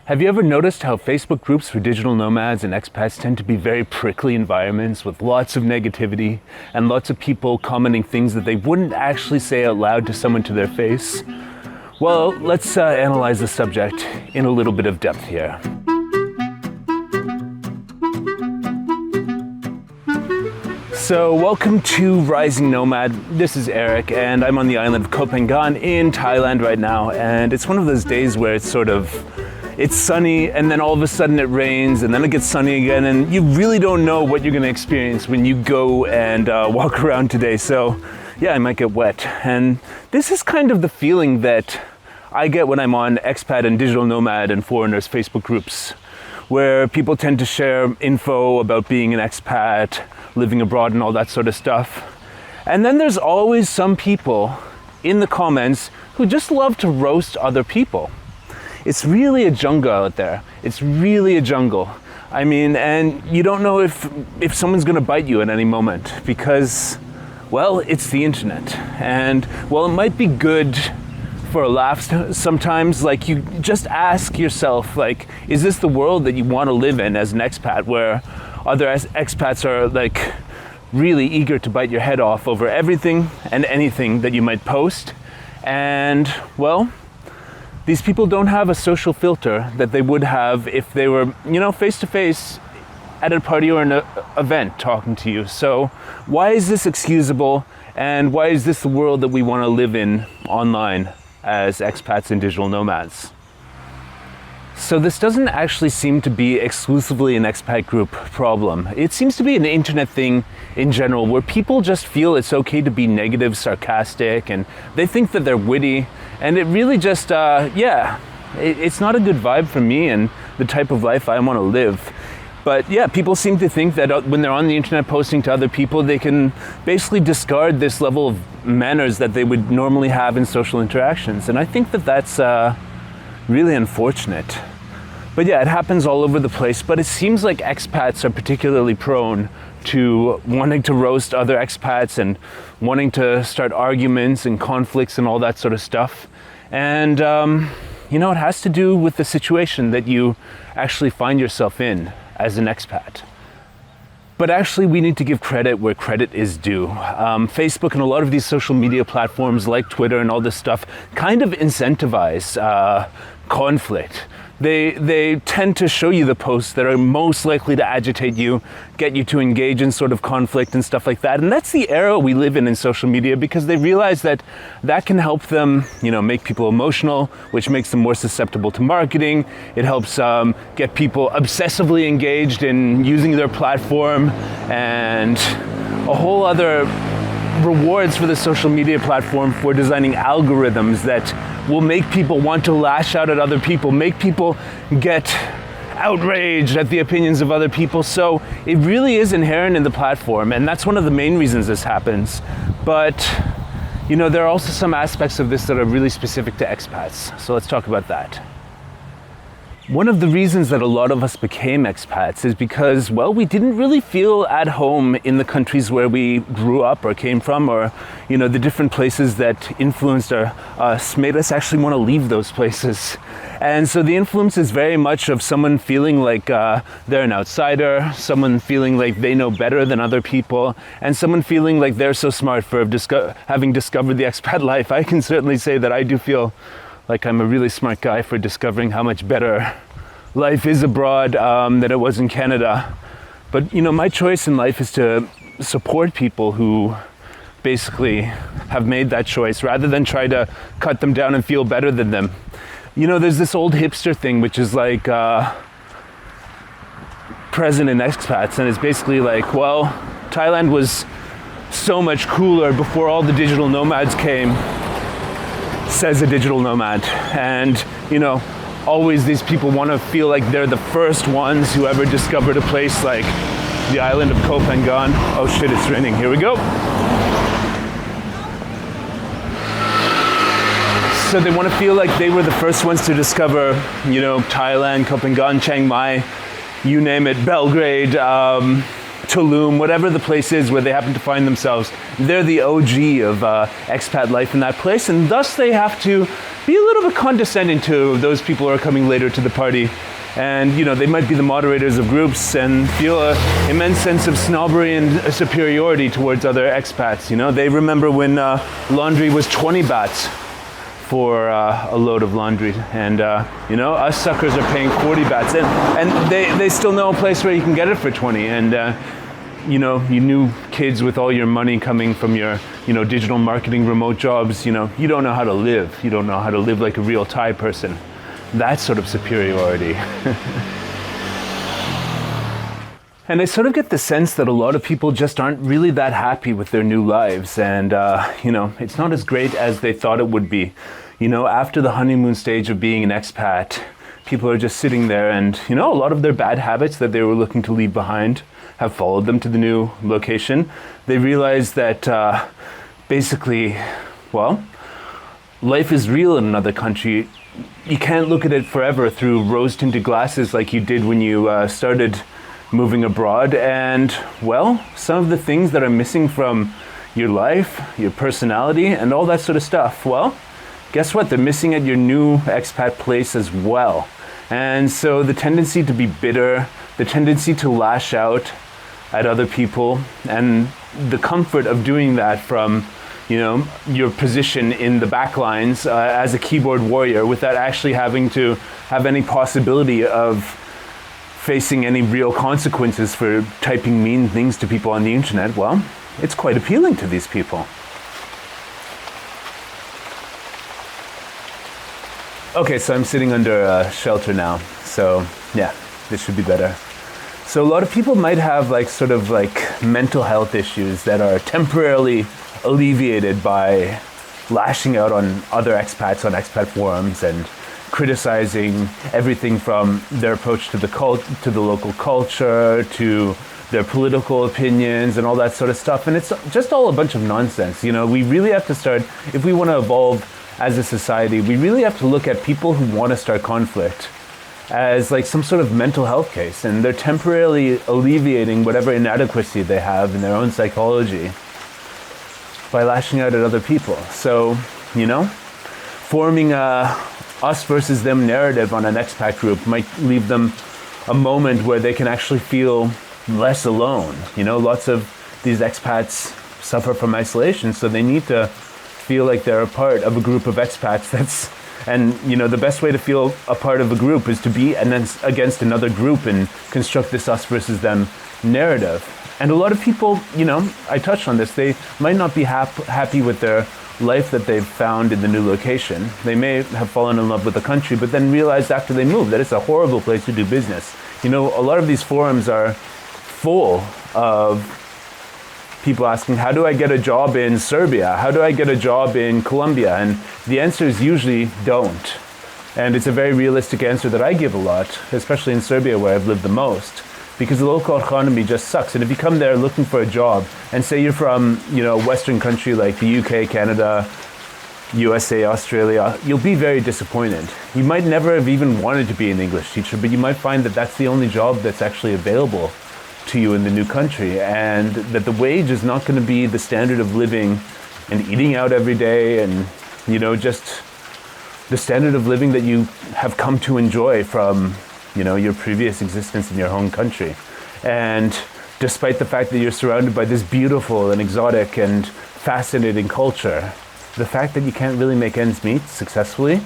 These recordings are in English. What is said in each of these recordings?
Have you ever noticed how Facebook groups for digital nomads and expats tend to be very prickly environments with lots of negativity and lots of people commenting things that they wouldn't actually say out loud to someone to their face? Well, let's analyze the subject in a little bit of depth here. So welcome to Rising Nomad. This is Eric and I'm on the island of Koh Phangan in Thailand right now, and it's one of those days where it's sunny and then all of a sudden it rains and then it gets sunny again, and you really don't know what you're going to experience when you go and walk around today. So yeah, I might get wet, and this is kind of the feeling that I get when I'm on expat and digital nomad and foreigners Facebook groups, where people tend to share info about being an expat, living abroad and all that sort of stuff. And then there's always some people in the comments who just love to roast other people. It's really a jungle out there. It's really a jungle. I mean, and you don't know if someone's gonna bite you at any moment because, well, it's the internet. And while it might be good for a laugh sometimes, like, you just ask yourself, like, is this the world that you want to live in as an expat, where other expats are like really eager to bite your head off over everything and anything that you might post? And well, these people don't have a social filter that they would have if they were, face to face at a party or an event talking to you. So why is this excusable, and why is this the world that we want to live in online as expats and digital nomads? So this doesn't actually seem to be exclusively an expat group problem. It seems to be an internet thing in general, where people just feel it's okay to be negative, sarcastic, and they think that they're witty. And it really just, it's not a good vibe for me and the type of life I want to live. But yeah, people seem to think that when they're on the internet posting to other people, they can basically discard this level of manners that they would normally have in social interactions. And I think that that's really unfortunate. But yeah, it happens all over the place. But it seems like expats are particularly prone to wanting to roast other expats and wanting to start arguments and conflicts and all that sort of stuff. And it has to do with the situation that you actually find yourself in as an expat. But actually, we need to give credit where credit is due. Facebook and a lot of these social media platforms like Twitter and all this stuff kind of incentivize conflict. They tend to show you the posts that are most likely to agitate you, get you to engage in sort of conflict and stuff like that. And that's the era we live in social media, because they realize that can help them, make people emotional, which makes them more susceptible to marketing. It helps get people obsessively engaged in using their platform, and a whole other rewards for the social media platform for designing algorithms that will make people want to lash out at other people, make people get outraged at the opinions of other people. So it really is inherent in the platform, and that's one of the main reasons this happens. But there are also some aspects of this that are really specific to expats. So let's talk about that. One of the reasons that a lot of us became expats is because, well, we didn't really feel at home in the countries where we grew up or came from, or, the different places that influenced us made us actually want to leave those places. And so the influence is very much of someone feeling like they're an outsider, someone feeling like they know better than other people, and someone feeling like they're so smart for having discovered the expat life. I can certainly say that I do feel like I'm a really smart guy for discovering how much better life is abroad than it was in Canada. But my choice in life is to support people who basically have made that choice, rather than try to cut them down and feel better than them. There's this old hipster thing which is like present in expats, and it's basically like, well, Thailand was so much cooler before all the digital nomads came, says a digital nomad. And always these people want to feel like they're the first ones who ever discovered a place like the island of Koh Phangan. Oh shit, it's raining. Here we go. So they want to feel like they were the first ones to discover, Thailand, Koh Phangan, Chiang Mai, you name it, Belgrade, Tulum, whatever the place is where they happen to find themselves. They're the OG of expat life in that place, and thus they have to be a little bit condescending to those people who are coming later to the party. And they might be the moderators of groups and feel an immense sense of snobbery and superiority towards other expats. They remember when laundry was 20 bahts for a load of laundry, and us suckers are paying 40 bahts, and they still know a place where you can get it for 20. And you new kids with all your money coming from your digital marketing remote jobs, you don't know how to live. You don't know how to live like a real Thai person. That sort of superiority. And I sort of get the sense that a lot of people just aren't really that happy with their new lives, and it's not as great as they thought it would be. After the honeymoon stage of being an expat, people are just sitting there, and a lot of their bad habits that they were looking to leave behind have followed them to the new location. They realize that basically, life is real in another country. You can't look at it forever through rose-tinted glasses like you did when you started moving abroad. And, some of the things that are missing from your life, your personality, and all that sort of stuff, guess what? They're missing at your new expat place as well. And so the tendency to be bitter, the tendency to lash out at other people, and the comfort of doing that from your position in the back lines as a keyboard warrior without actually having to have any possibility of facing any real consequences for typing mean things to people on the internet, it's quite appealing to these people. Okay, so I'm sitting under a shelter now, so yeah, this should be better. So a lot of people might have mental health issues that are temporarily alleviated by lashing out on other expats on expat forums and criticizing everything from their approach to the local culture, to their political opinions and all that sort of stuff. And it's just all a bunch of nonsense. We really have to start, if we want to evolve as a society, we really have to look at people who want to start conflict as some sort of mental health case, and they're temporarily alleviating whatever inadequacy they have in their own psychology by lashing out at other people. So, forming a us versus them narrative on an expat group might leave them a moment where they can actually feel less alone. Lots of these expats suffer from isolation, so they need to feel like they're a part of a group of expats and the best way to feel a part of a group is to be against another group and construct this us versus them narrative. And a lot of people, I touched on this, they might not be happy with their life that they've found in the new location. They may have fallen in love with the country, but then realized after they moved that it's a horrible place to do business. A lot of these forums are full of people asking, how do I get a job in Serbia? How do I get a job in Colombia? And the answer is usually don't. And it's a very realistic answer that I give a lot, especially in Serbia where I've lived the most, because the local economy just sucks. And if you come there looking for a job and say you're from, a Western country like the UK, Canada, USA, Australia, you'll be very disappointed. You might never have even wanted to be an English teacher, but you might find that that's the only job that's actually available to you in the new country, and that the wage is not going to be the standard of living and eating out every day and just the standard of living that you have come to enjoy from your previous existence in your home country. And despite the fact that you're surrounded by this beautiful and exotic and fascinating culture, the fact that you can't really make ends meet successfully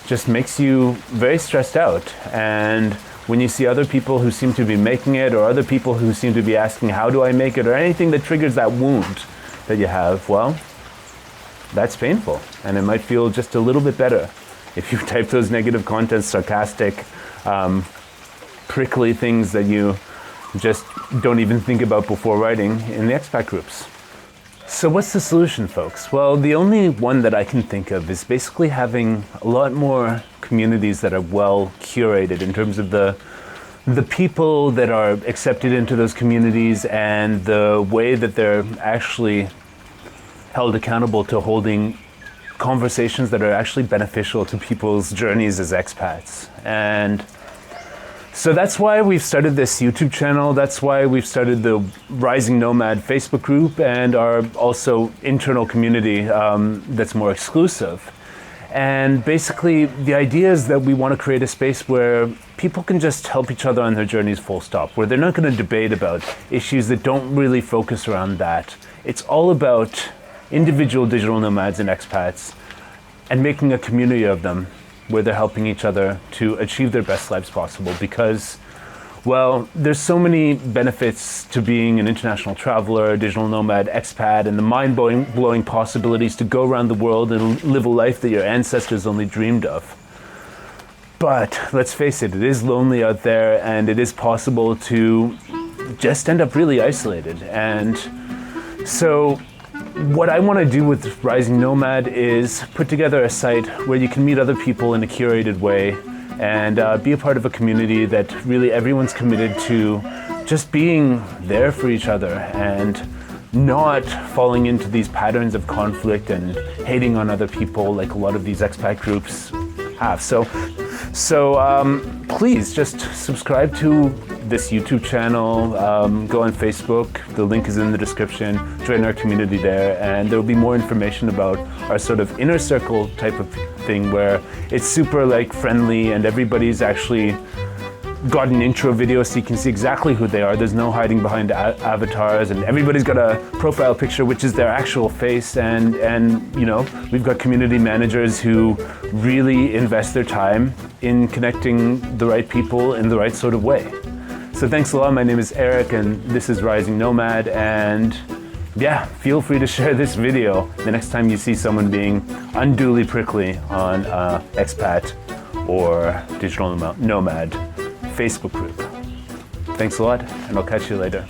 just makes you very stressed out. And when you see other people who seem to be making it, or other people who seem to be asking, how do I make it, or anything that triggers that wound that you have, that's painful. And it might feel just a little bit better if you type those negative contents, sarcastic, prickly things that you just don't even think about before writing in the expat groups. So what's the solution, folks? Well, the only one that I can think of is basically having a lot more communities that are well curated in terms of the people that are accepted into those communities and the way that they're actually held accountable to holding conversations that are actually beneficial to people's journeys as expats. And so that's why we've started this YouTube channel. That's why we've started the Rising Nomad Facebook group and our also internal community that's more exclusive. And basically, the idea is that we want to create a space where people can just help each other on their journeys full stop, where they're not going to debate about issues that don't really focus around that. It's all about individual digital nomads and expats and making a community of them where they're helping each other to achieve their best lives possible, because, well, there's so many benefits to being an international traveler, digital nomad, expat, and the mind-blowing possibilities to go around the world and live a life that your ancestors only dreamed of. But let's face it, it is lonely out there, and it is possible to just end up really isolated. And so what I want to do with Rising Nomad is put together a site where you can meet other people in a curated way and be a part of a community that really everyone's committed to just being there for each other and not falling into these patterns of conflict and hating on other people like a lot of these expat groups have. So please just subscribe to this YouTube channel, go on Facebook, the link is in the description, join our community there, and there will be more information about our sort of inner circle type of thing where it's super like friendly and everybody's actually got an intro video so you can see exactly who they are. There's no hiding behind avatars, and everybody's got a profile picture which is their actual face, and you know, we've got community managers who really invest their time in connecting the right people in the right sort of way. So thanks a lot. My name is Eric and this is Rising Nomad, and yeah, feel free to share this video the next time you see someone being unduly prickly on Expat or Digital Nomad Facebook group. Thanks a lot, and I'll catch you later.